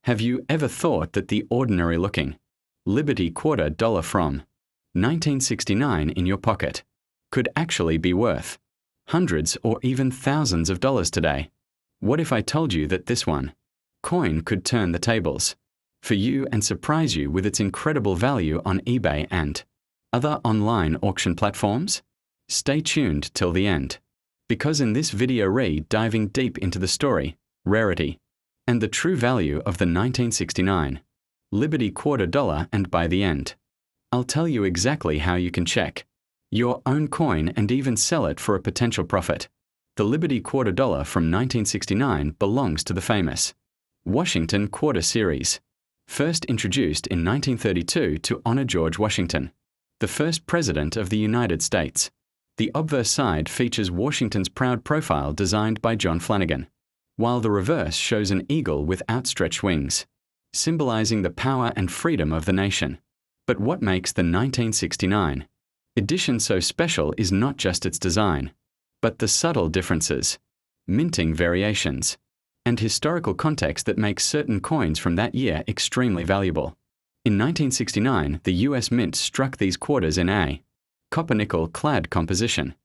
Have you ever thought that the ordinary-looking Liberty quarter dollar from 1969 in your pocket could actually be worth hundreds or even thousands of dollars today? What if I told you that this one coin could turn the tables for you and surprise you with its incredible value on eBay and other online auction platforms? Stay tuned till the end, because in this video diving deep into the story, rarity, and the true value of the 1969 Liberty quarter dollar, and by the end, I'll tell you exactly how you can check your own coin and even sell it for a potential profit. The Liberty quarter dollar from 1969 belongs to the famous Washington Quarter Series, first introduced in 1932 to honor George Washington, the first President of the United States. The obverse side features Washington's proud profile designed by John Flanagan, while the reverse shows an eagle with outstretched wings, symbolizing the power and freedom of the nation. But what makes the 1969 edition so special is not just its design, but the subtle differences, minting variations, and historical context that makes certain coins from that year extremely valuable. In 1969, the US Mint struck these quarters in a copper-nickel clad composition,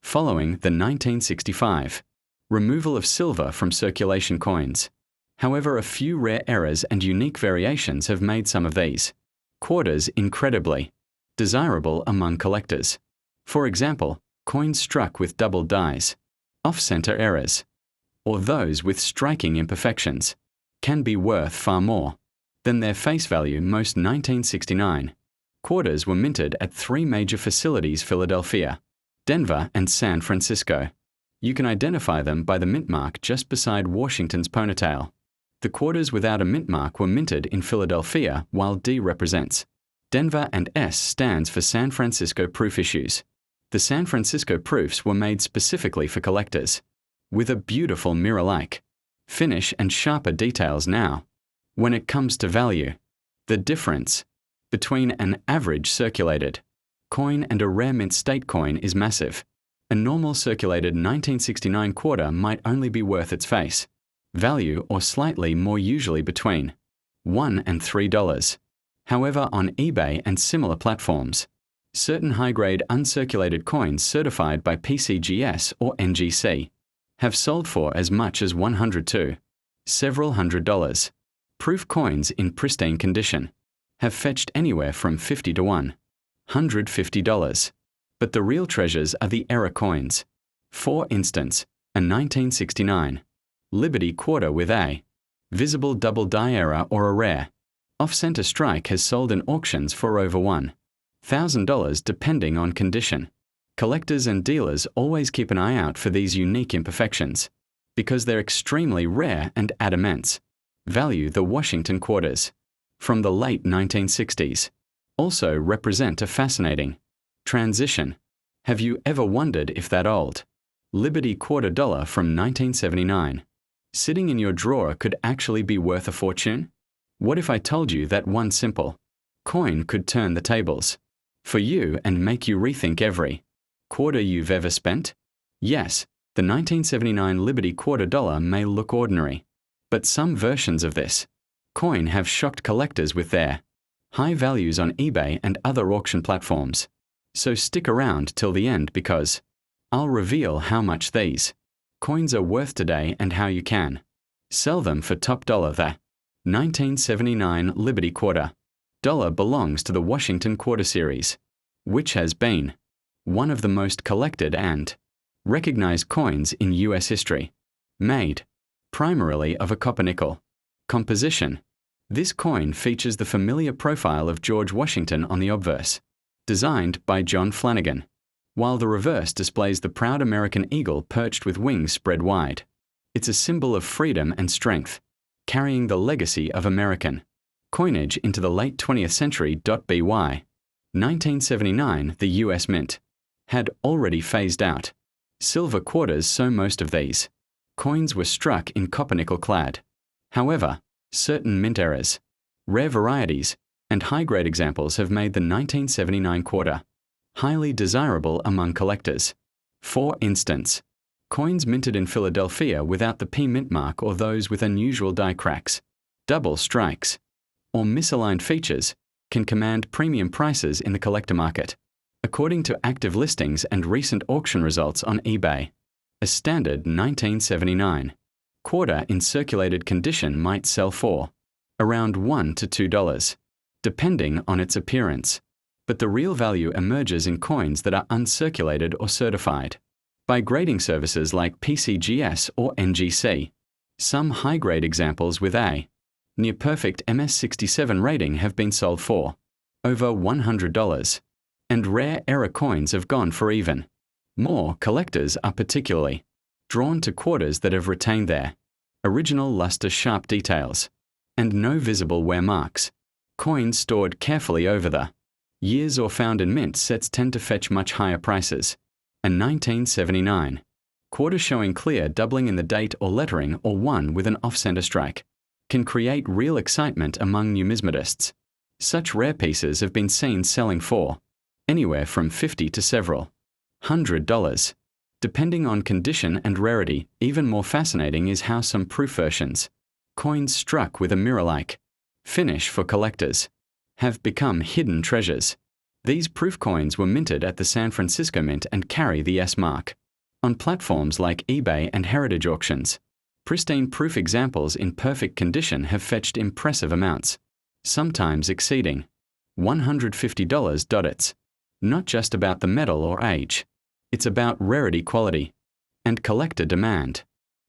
following the 1965 removal of silver from circulation coins. However, a few rare errors and unique variations have made some of these quarters incredibly desirable among collectors. For example, coins struck with doubled dies, off-center errors, or those with striking imperfections can be worth far more than their face value. Most 1969 quarters were minted at three major facilities: Philadelphia, Denver, and San Francisco. You can identify them by the mint mark just beside Washington's ponytail. The quarters without a mint mark were minted in Philadelphia, while D represents Denver and S stands for San Francisco proof issues. The San Francisco proofs were made specifically for collectors, with a beautiful mirror-like finish and sharper details. Now, when it comes to value, the difference between an average circulated coin and a rare mint state coin is massive. A normal circulated 1969 quarter might only be worth its face value or slightly more, usually between $1 and $3. However, on eBay and similar platforms, certain high-grade uncirculated coins certified by PCGS or NGC have sold for as much as $100 to several $100. Proof coins in pristine condition have fetched anywhere from $50 to $150. But the real treasures are the error coins. For instance, a 1969 Liberty quarter with a visible double die error or a rare off-center strike has sold in auctions for over $1,000 depending on condition. Collectors and dealers always keep an eye out for these unique imperfections because they're extremely rare and add immense value. The Washington quarters from the late 1960s also represent a fascinating transition. Have you ever wondered if that old Liberty quarter dollar from 1979 sitting in your drawer could actually be worth a fortune? What if I told you that one simple coin could turn the tables for you and make you rethink every quarter you've ever spent? Yes, the 1979 Liberty quarter dollar may look ordinary, but some versions of this coin have shocked collectors with their high values on eBay and other auction platforms. So stick around till the end, because I'll reveal how much these coins are worth today and how you can sell them for top dollar. The 1979 Liberty quarter dollar belongs to the Washington Quarter Series, which has been one of the most collected and recognized coins in US history. Made primarily of a copper-nickel composition, this coin features the familiar profile of George Washington on the obverse, designed by John Flanagan, while the reverse displays the proud American eagle perched with wings spread wide. It's a symbol of freedom and strength, carrying the legacy of American coinage into the late 20th century. By 1979, the US Mint had already phased out silver quarters, so most of these coins were struck in copper-nickel clad. However, certain mint errors, rare varieties, and high-grade examples have made the 1979 quarter highly desirable among collectors. For instance, coins minted in Philadelphia without the P mint mark or those with unusual die cracks double strikes, or misaligned features can command premium prices in the collector market. According to active listings and recent auction results on eBay, a standard 1979 quarter in circulated condition might sell for around $1 to $2, depending on its appearance. But the real value emerges in coins that are uncirculated or certified by grading services like PCGS or NGC. Some high-grade examples with a near-perfect MS67 rating have been sold for over $100, and rare error coins have gone for even more. Collectors are particularly drawn to quarters that have retained their original luster-sharp details and no visible wear marks. Coins stored carefully over the years or found in mint sets tend to fetch much higher prices. A 1979 quarter showing clear doubling in the date or lettering, or one with an off-center strike, can create real excitement among numismatists. Such rare pieces have been seen selling for anywhere from $50 to several $100, depending on condition and rarity. Even more fascinating is how some proof versions, coins struck with a mirror-like finish for collectors, have become hidden treasures. These proof coins were minted at the San Francisco Mint and carry the S mark. On platforms like eBay and Heritage Auctions, pristine proof examples in perfect condition have fetched impressive amounts, sometimes exceeding $150. It's not just about the metal or age. It's about rarity, quality, and collector demand.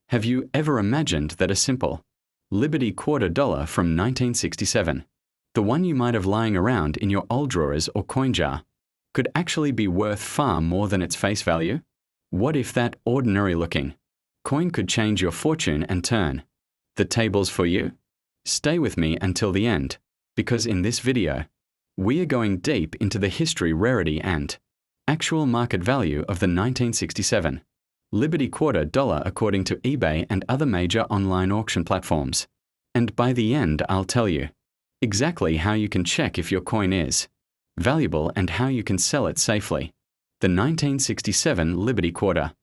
Have you ever imagined that a simple Liberty quarter dollar from 1967, the one you might have lying around in your old drawers or coin jar, could actually be worth far more than its face value? What if that ordinary-looking coin could change your fortune and turn the tables for you? Stay with me until the end, because in this video, we are going deep into the history, rarity, and actual market value of the 1967 Liberty quarter dollar according to eBay and other major online auction platforms. And by the end, I'll tell you exactly how you can check if your coin is valuable and how you can sell it safely. The 1967 Liberty quarter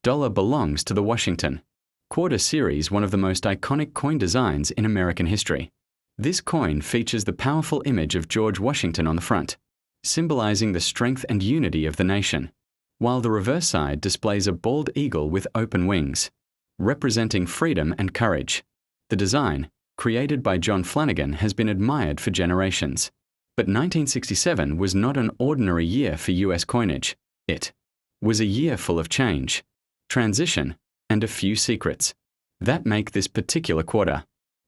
dollar belongs to the Washington quarter series, one of the most iconic coin designs in American history. This coin features the powerful image of George Washington on the front, symbolizing the strength and unity of the nation, while the reverse side displays a bald eagle with open wings, representing freedom and courage. The design, created by John Flanagan, has been admired for generations. But 1967 was not an ordinary year for US coinage. It was a year full of change, transition, and a few secrets that make this particular quarter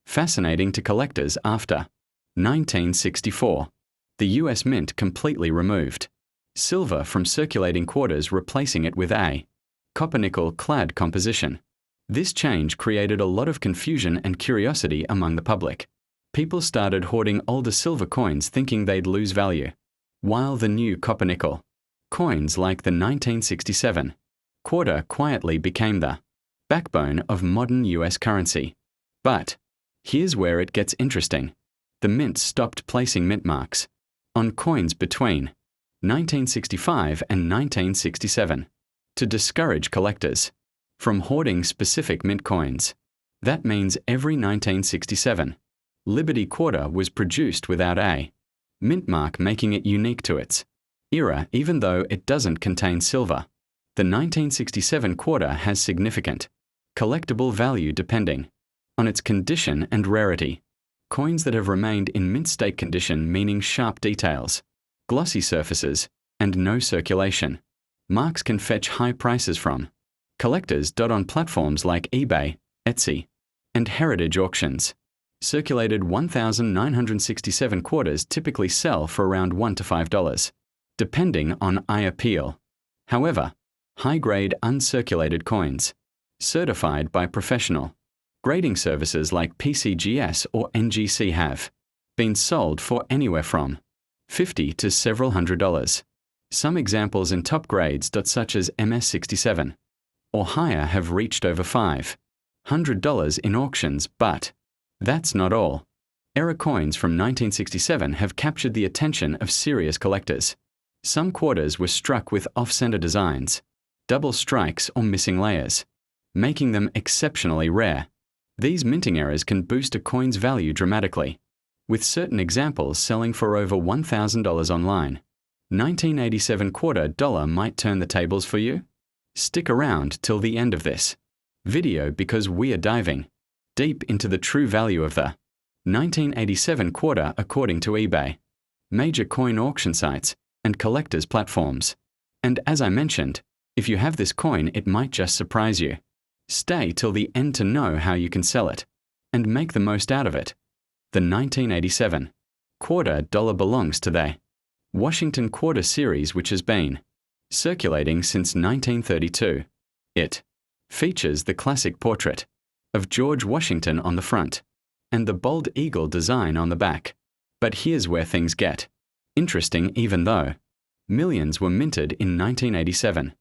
fascinating to collectors. After 1964, the US Mint completely removed silver from circulating quarters, replacing it with a copper-nickel clad composition. This change created a lot of confusion and curiosity among the public. People started hoarding older silver coins thinking they'd lose value, while the new copper-nickel coins like the 1967 quarter quietly became the backbone of modern US currency. But here's where it gets interesting. The mint stopped placing mint marks on coins between 1965 and 1967 to discourage collectors from hoarding specific mint coins. That means every 1967 Liberty quarter was produced without a mint mark, making it unique to its era, even though it doesn't contain silver. The 1967 quarter has significant collectible value depending on its condition and rarity. Coins that have remained in mint state condition, meaning sharp details, glossy surfaces, and no circulation marks, can fetch high prices from collectors. On platforms like eBay, Etsy, and Heritage Auctions, circulated 1,967 quarters typically sell for around $1 to $5, depending on eye appeal. However, high-grade uncirculated coins, certified by professional grading services like PCGS or NGC, have been sold for anywhere from $50 to several $100. Some examples in top grades, such as MS67 or higher, have reached over $500 in auctions. But that's not all. Error coins from 1967 have captured the attention of serious collectors. Some quarters were struck with off-center designs, double strikes, or missing layers, making them exceptionally rare. These minting errors can boost a coin's value dramatically, with certain examples selling for over $1,000 online. 1987 quarter dollar might turn the tables for you? Stick around till the end of this video because we are diving deep into the true value of the 1987 quarter according to eBay, major coin auction sites, and collectors' platforms. And as I mentioned, if you have this coin, it might just surprise you. Stay till the end to know how you can sell it and make the most out of it. The 1987 quarter dollar belongs to the Washington Quarter series, which has been circulating since 1932. It features the classic portrait of George Washington on the front and the bold eagle design on the back. But here's where things get interesting. Even though millions were minted in 1987,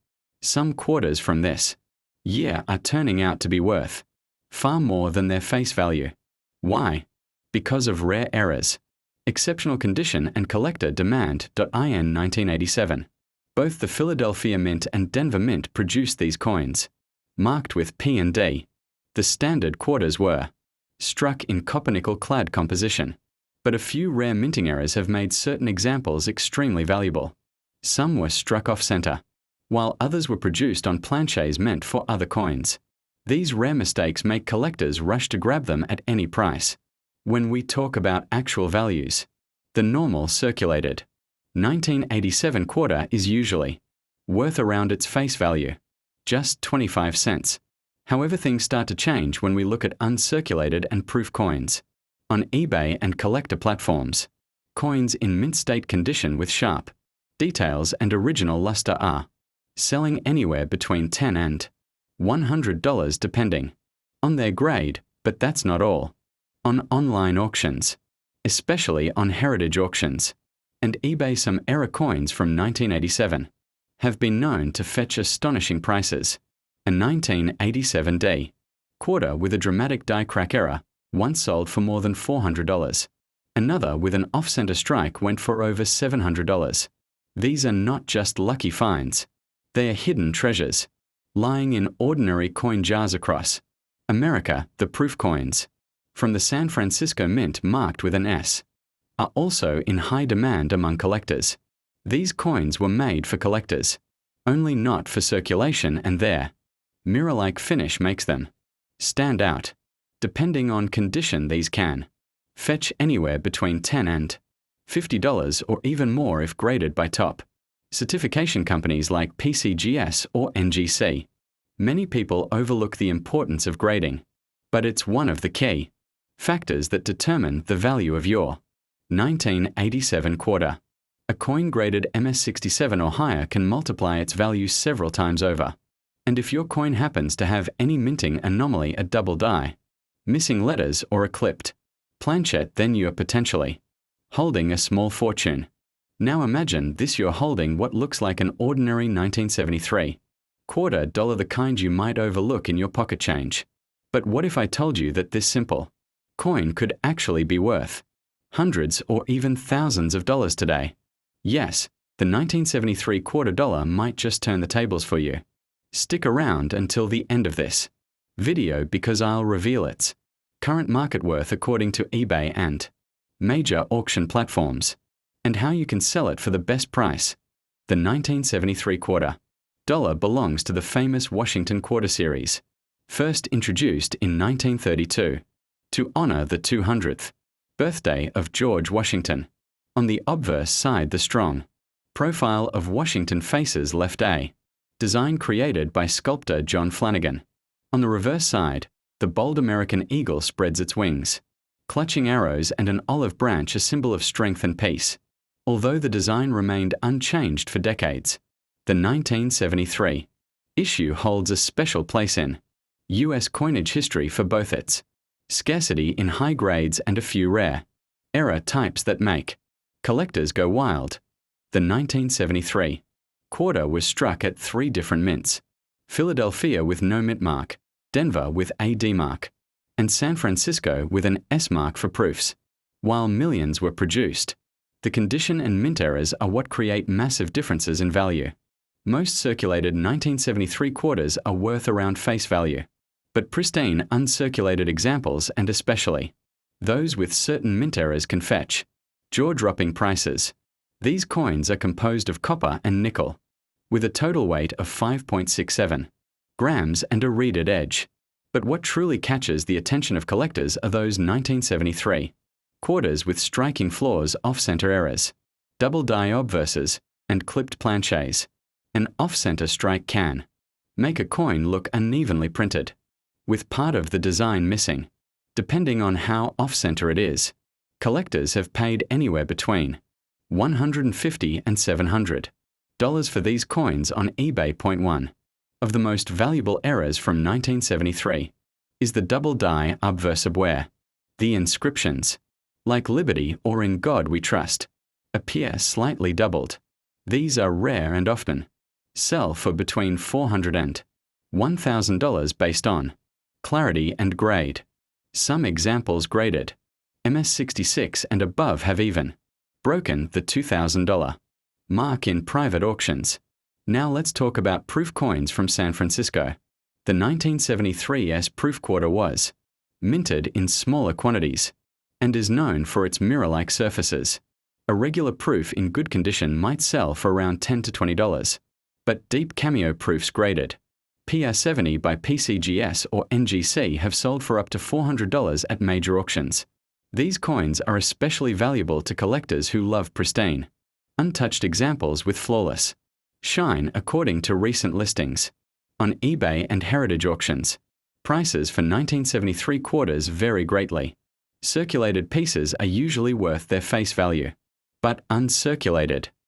some quarters from this year are turning out to be worth far more than their face value. Why? Because of rare errors, exceptional condition, and collector demand. In 1987, both the Philadelphia Mint and Denver Mint produced these coins, marked with P&D. The standard quarters were struck in copper-nickel clad composition, but a few rare minting errors have made certain examples extremely valuable. Some were struck off-center, while others were produced on planchets meant for other coins. These rare mistakes make collectors rush to grab them at any price. When we talk about actual values, the normal circulated 1987 quarter is usually worth around its face value, just 25 cents. However, things start to change when we look at uncirculated and proof coins. On eBay and collector platforms, coins in mint state condition with sharp details and original luster are selling anywhere between $10 and $100 depending on their grade, but that's not all. On online auctions, especially on heritage auctions and eBay, some error coins from 1987 have been known to fetch astonishing prices. A 1987 D quarter with a dramatic die crack error once sold for more than $400. Another with an off-center strike went for over $700. These are not just lucky finds. They are hidden treasures, lying in ordinary coin jars across America. The proof coins from the San Francisco Mint marked with an S are also in high demand among collectors. These coins were made for collectors, only not for circulation, and their mirror-like finish makes them stand out. Depending on condition, these can fetch anywhere between $10 and $50 or even more if graded by top certification companies like PCGS or NGC. Many people overlook the importance of grading, but it's one of the key factors that determine the value of your 1987 quarter. A coin graded MS67 or higher can multiply its value several times over. And if your coin happens to have any minting anomaly, a double die, missing letters, or a clipped planchet, then you're potentially holding a small fortune. Now imagine this: you're holding what looks like an ordinary 1973 quarter dollar, the kind you might overlook in your pocket change. But what if I told you that this simple coin could actually be worth hundreds or even thousands of dollars today? Yes, the 1973 quarter dollar might just turn the tables for you. Stick around until the end of this video because I'll reveal its current market worth according to eBay and major auction platforms, and how you can sell it for the best price. The 1973 quarter dollar belongs to the famous Washington Quarter series, first introduced in 1932 to honor the 200th birthday of George Washington. On the obverse side, the strong profile of Washington faces left a design created by sculptor John Flanagan. On the reverse side, the bold American eagle spreads its wings, clutching arrows, and an olive branch, a symbol of strength and peace. Although the design remained unchanged for decades, the 1973 issue holds a special place in U.S. coinage history for both its scarcity in high grades and a few rare error types that make collectors go wild. The 1973 quarter was struck at 3 different mints: Philadelphia with no mint mark, Denver with a D mark, and San Francisco with an S mark for proofs. While millions were produced, the condition and mint errors are what create massive differences in value. Most circulated 1973 quarters are worth around face value, but pristine uncirculated examples, and especially those with certain mint errors, can fetch jaw-dropping prices. These coins are composed of copper and nickel, with a total weight of 5.67 grams and a reeded edge. But what truly catches the attention of collectors are those 1973 quarters with striking flaws, off-center errors, double die obverses, and clipped planchets. An off-center strike can make a coin look unevenly printed, with part of the design missing. Depending on how off-center it is, collectors have paid anywhere between $150 and $700 for these coins on eBay. Point 1 of the most valuable errors from 1973 is the double die obverse where the inscriptions, like Liberty or In God We Trust, appear slightly doubled. These are rare and often sell for between $400 and $1,000 based on clarity and grade. Some examples graded MS66 and above have even broken the $2,000 mark in private auctions. Now let's talk about proof coins from San Francisco. The 1973 S proof quarter was minted in smaller quantities and is known for its mirror-like surfaces. A regular proof in good condition might sell for around $10 to $20, but deep cameo proofs graded PR70 by PCGS or NGC have sold for up to $400 at major auctions. These coins are especially valuable to collectors who love pristine, untouched examples with flawless shine according to recent listings. On eBay and heritage auctions, prices for 1973 quarters vary greatly. Circulated pieces are usually worth their face value, but uncirculated